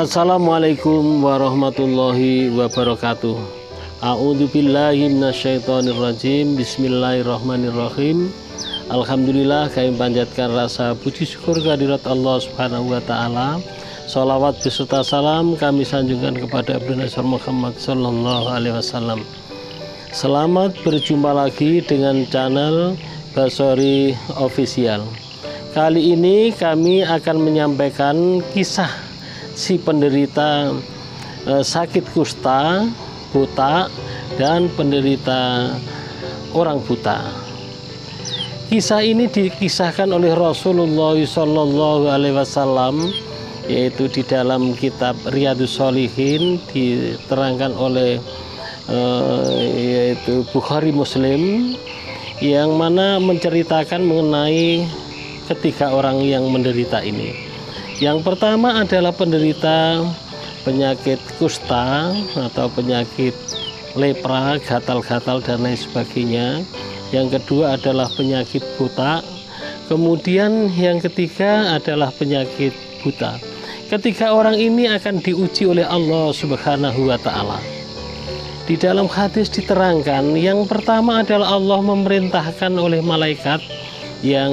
Assalamualaikum warahmatullahi wabarakatuh. A'udzubillahi minasyaitonirrajim. Bismillahirrahmanirrahim. Alhamdulillah, kami panjatkan rasa puji syukur kehadirat Allah Subhanahu wa taala. Shalawat beserta salam kami sanjungkan kepada Nabi Muhammad sallallahu alaihi wasallam. Selamat berjumpa lagi dengan channel Basori Official. Kali ini kami akan menyampaikan kisah si penderita sakit kusta, buta, dan penderita orang buta. Kisah ini dikisahkan oleh Rasulullah Sallallahu Alaihi Wasallam, yaitu di dalam kitab Riyadhus Shalihin, diterangkan oleh yaitu Bukhari Muslim, yang mana menceritakan mengenai ketiga orang yang menderita ini. Yang pertama adalah penderita penyakit kusta atau penyakit lepra, gatal-gatal dan lain sebagainya. Yang kedua adalah penyakit buta. Kemudian yang ketiga adalah penyakit buta. Ketiga orang ini akan diuji oleh Allah Subhanahu wa taala. Di dalam hadis diterangkan, yang pertama adalah Allah memerintahkan oleh malaikat yang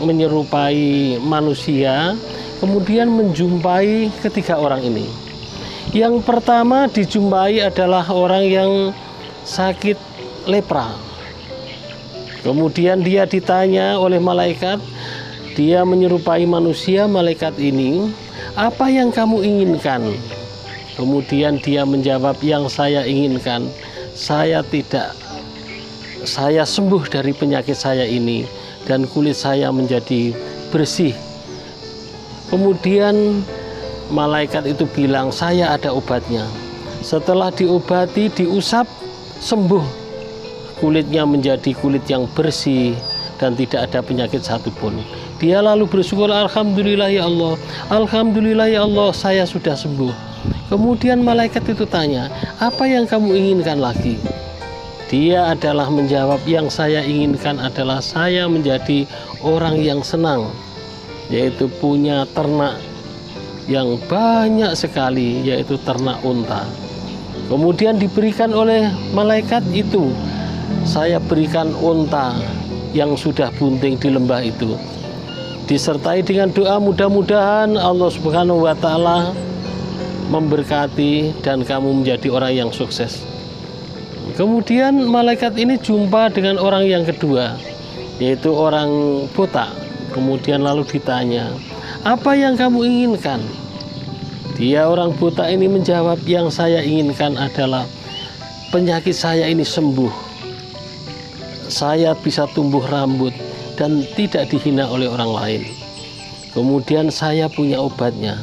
menyerupai manusia, kemudian menjumpai ketiga orang ini. Yang pertama dijumpai adalah orang yang sakit lepra. Kemudian dia ditanya oleh malaikat, dia menyerupai manusia, malaikat ini, apa yang kamu inginkan? Kemudian dia menjawab, yang saya inginkan, saya sembuh dari penyakit saya ini dan kulit saya menjadi bersih. Kemudian malaikat itu bilang, saya ada obatnya. Setelah diobati, diusap, sembuh. Kulitnya menjadi kulit yang bersih dan tidak ada penyakit satupun. Dia lalu bersyukur, alhamdulillah ya Allah, alhamdulillah ya Allah, saya sudah sembuh. Kemudian malaikat itu tanya, apa yang kamu inginkan lagi? Dia adalah menjawab, yang saya inginkan adalah saya menjadi orang yang senang, yaitu punya ternak yang banyak sekali, yaitu ternak unta. Kemudian diberikan oleh malaikat itu, saya berikan unta yang sudah bunting di lembah itu, disertai dengan doa, mudah-mudahan Allah Subhanahu wa taala memberkati dan kamu menjadi orang yang sukses. Kemudian malaikat ini jumpa dengan orang yang kedua, yaitu orang buta. Kemudian lalu ditanya, apa yang kamu inginkan? Dia orang buta ini menjawab, yang saya inginkan adalah penyakit saya ini sembuh. Saya bisa tumbuh rambut dan tidak dihina oleh orang lain. Kemudian saya punya obatnya.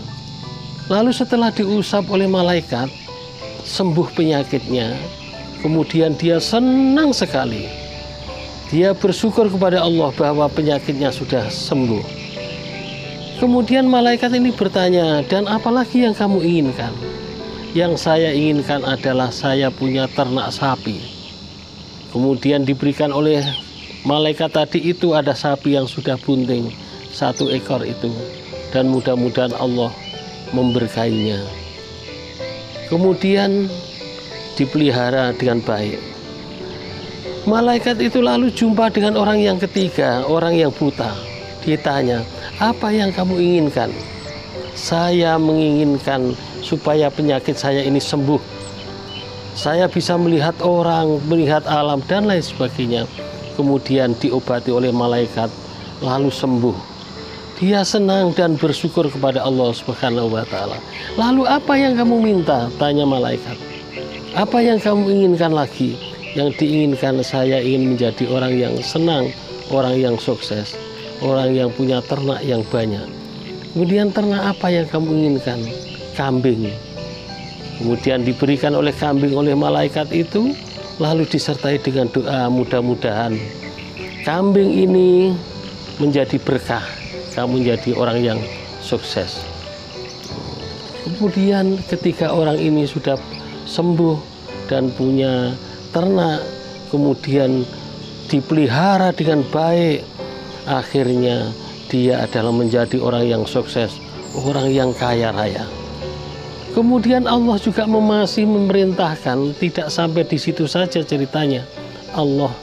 Lalu setelah diusap oleh malaikat, sembuh penyakitnya. Kemudian dia senang sekali. Dia bersyukur kepada Allah bahwa penyakitnya sudah sembuh. Kemudian malaikat ini bertanya, dan apalagi yang kamu inginkan? Yang saya inginkan adalah saya punya ternak sapi. Kemudian diberikan oleh malaikat tadi itu, ada sapi yang sudah bunting, 1 ekor itu. Dan mudah-mudahan Allah memberkainya. Kemudian dipelihara dengan baik. Malaikat itu lalu jumpa dengan orang yang ketiga, orang yang buta. Ditanya, apa yang kamu inginkan? Saya menginginkan supaya penyakit saya ini sembuh. Saya bisa melihat orang, melihat alam dan lain sebagainya. Kemudian diobati oleh malaikat, lalu sembuh. Dia senang dan bersyukur kepada Allah Subhanahu wa taala. Lalu apa yang kamu minta? Tanya malaikat. Apa yang kamu inginkan lagi? Yang diinginkan, saya ingin menjadi orang yang senang, orang yang sukses, orang yang punya ternak yang banyak. Kemudian ternak apa yang kamu inginkan? Kambing. Kemudian diberikan oleh kambing oleh malaikat itu, lalu disertai dengan doa, mudah-mudahan kambing ini menjadi berkah, kamu menjadi orang yang sukses. Kemudian ketika orang ini sudah sembuh dan punya ternak, kemudian dipelihara dengan baik, akhirnya dia adalah menjadi orang yang sukses, orang yang kaya raya. Kemudian Allah juga masih memerintahkan, tidak sampai di situ saja ceritanya. Allah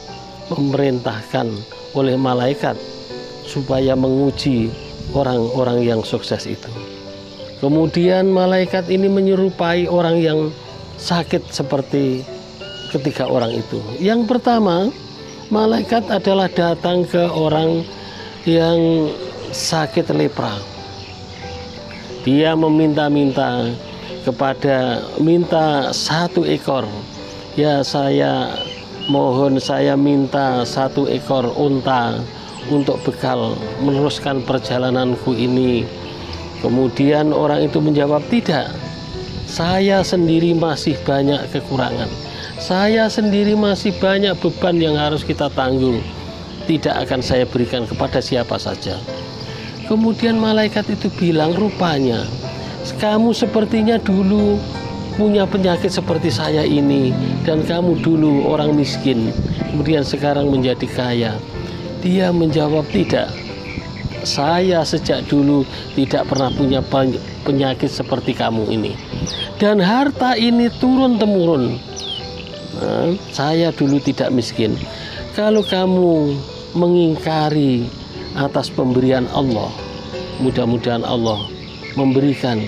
memerintahkan oleh malaikat supaya menguji orang-orang yang sukses itu. Kemudian malaikat ini menyerupai orang yang sakit seperti ketiga orang itu. Yang pertama, malaikat adalah datang ke orang yang sakit lepra. Dia meminta-minta minta 1 ekor. Ya, saya mohon, saya minta 1 ekor unta untuk bekal meneruskan perjalananku ini. Kemudian orang itu menjawab, tidak, saya sendiri masih banyak kekurangan, saya sendiri masih banyak beban yang harus kita tanggung, tidak akan saya berikan kepada siapa saja. Kemudian malaikat itu bilang, rupanya kamu sepertinya dulu punya penyakit seperti saya ini, dan kamu dulu orang miskin, kemudian sekarang menjadi kaya. Dia menjawab, tidak, saya sejak dulu tidak pernah punya penyakit seperti kamu ini, dan harta ini turun-temurun. Saya dulu tidak miskin. Kalau kamu mengingkari atas pemberian Allah, mudah-mudahan Allah memberikan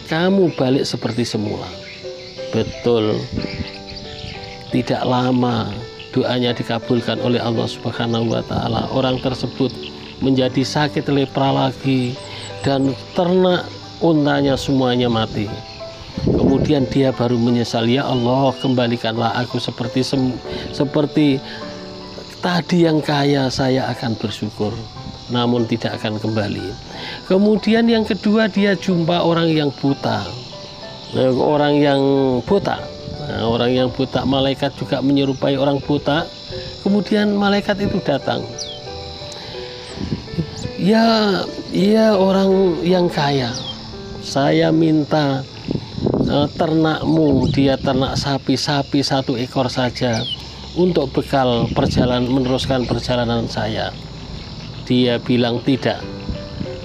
kamu balik seperti semula. Betul, tidak lama doanya dikabulkan oleh Allah Subhanahu wa Ta'ala. Orang tersebut menjadi sakit lepra lagi, dan ternak untanya semuanya mati. Kemudian dia baru menyesal, ya Allah, kembalikanlah aku seperti tadi yang kaya, saya akan bersyukur, namun tidak akan kembali. Kemudian yang kedua, dia jumpa orang yang buta. Orang yang buta, orang yang buta, malaikat juga menyerupai orang buta. Kemudian malaikat itu datang, ya orang yang kaya, saya minta ternakmu, dia ternak sapi 1 ekor saja untuk bekal meneruskan perjalanan saya. Dia bilang, tidak,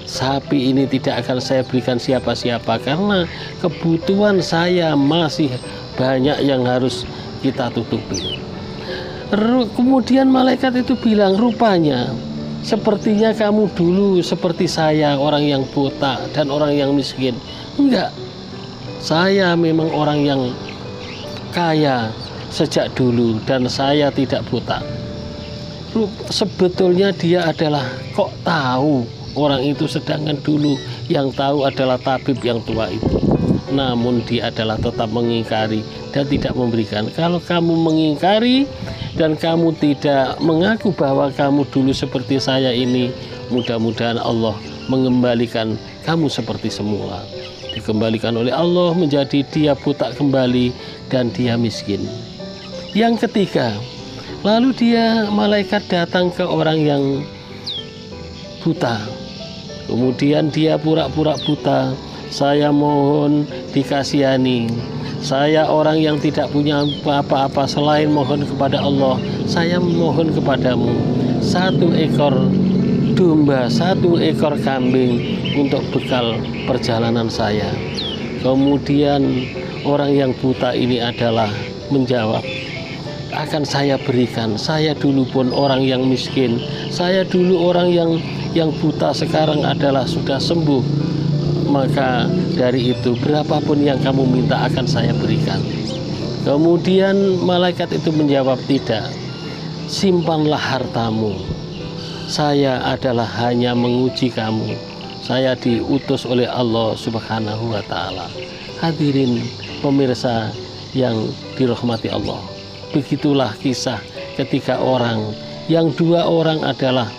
sapi ini tidak akan saya berikan siapa-siapa, karena kebutuhan saya masih banyak yang harus kita tutupi. Kemudian malaikat itu bilang, rupanya sepertinya kamu dulu seperti saya, orang yang buta dan orang yang miskin. Enggak, saya memang orang yang kaya sejak dulu dan saya tidak buta. Sebetulnya dia adalah, kok tahu orang itu, sedangkan dulu yang tahu adalah tabib yang tua itu. Namun dia adalah tetap mengingkari dan tidak memberikan. Kalau kamu mengingkari dan kamu tidak mengaku bahwa kamu dulu seperti saya ini, mudah-mudahan Allah mengembalikan kamu seperti semula. Dikembalikan oleh Allah menjadi dia buta kembali dan dia miskin. Yang ketiga, lalu malaikat datang ke orang yang buta. Kemudian dia pura-pura buta, saya mohon dikasihani, saya orang yang tidak punya apa-apa selain mohon kepada Allah, saya mohon kepadamu 1 ekor domba, 1 ekor kambing untuk bekal perjalanan saya. Kemudian orang yang buta ini adalah menjawab, akan saya berikan, saya dulu pun orang yang miskin, saya dulu orang yang buta, sekarang adalah sudah sembuh, maka dari itu berapapun yang kamu minta akan saya berikan. Kemudian malaikat itu menjawab, tidak, simpanlah hartamu, saya adalah hanya menguji kamu, saya diutus oleh Allah Subhanahu wa Ta'ala. Hadirin pemirsa yang dirahmati Allah, begitulah kisah ketika orang yang 2 orang adalah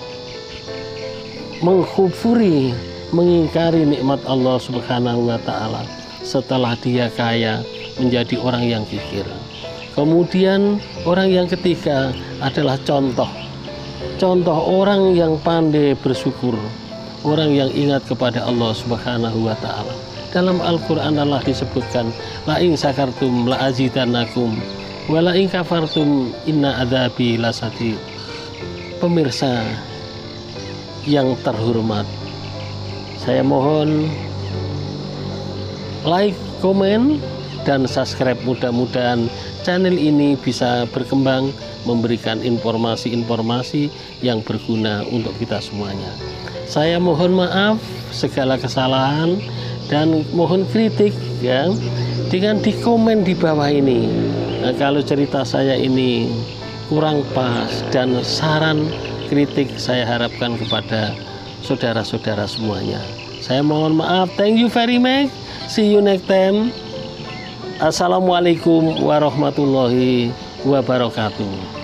mengkufuri, mengingkari nikmat Allah Subhanahu wa Ta'ala. Setelah dia kaya, menjadi orang yang kikir. Kemudian orang yang ketiga adalah contoh orang yang pandai bersyukur, orang yang ingat kepada Allah Subhanahu wa Ta'ala. Dalam Al-Quran Allah disebutkan, la in syakartum la azidannakum wa la in kafartum inna adzabi lasadid. Pemirsa yang terhormat, saya mohon like, komen, dan subscribe. Mudah-mudahan channel ini bisa berkembang, memberikan informasi-informasi yang berguna untuk kita semuanya. Saya mohon maaf segala kesalahan dan mohon kritik ya, dengan di komen di bawah ini. Nah, kalau cerita saya ini kurang pas dan saran kritik saya harapkan kepada saudara-saudara semuanya. Saya mohon maaf. Thank you very much. See you next time. Assalamualaikum warahmatullahi wabarakatuh.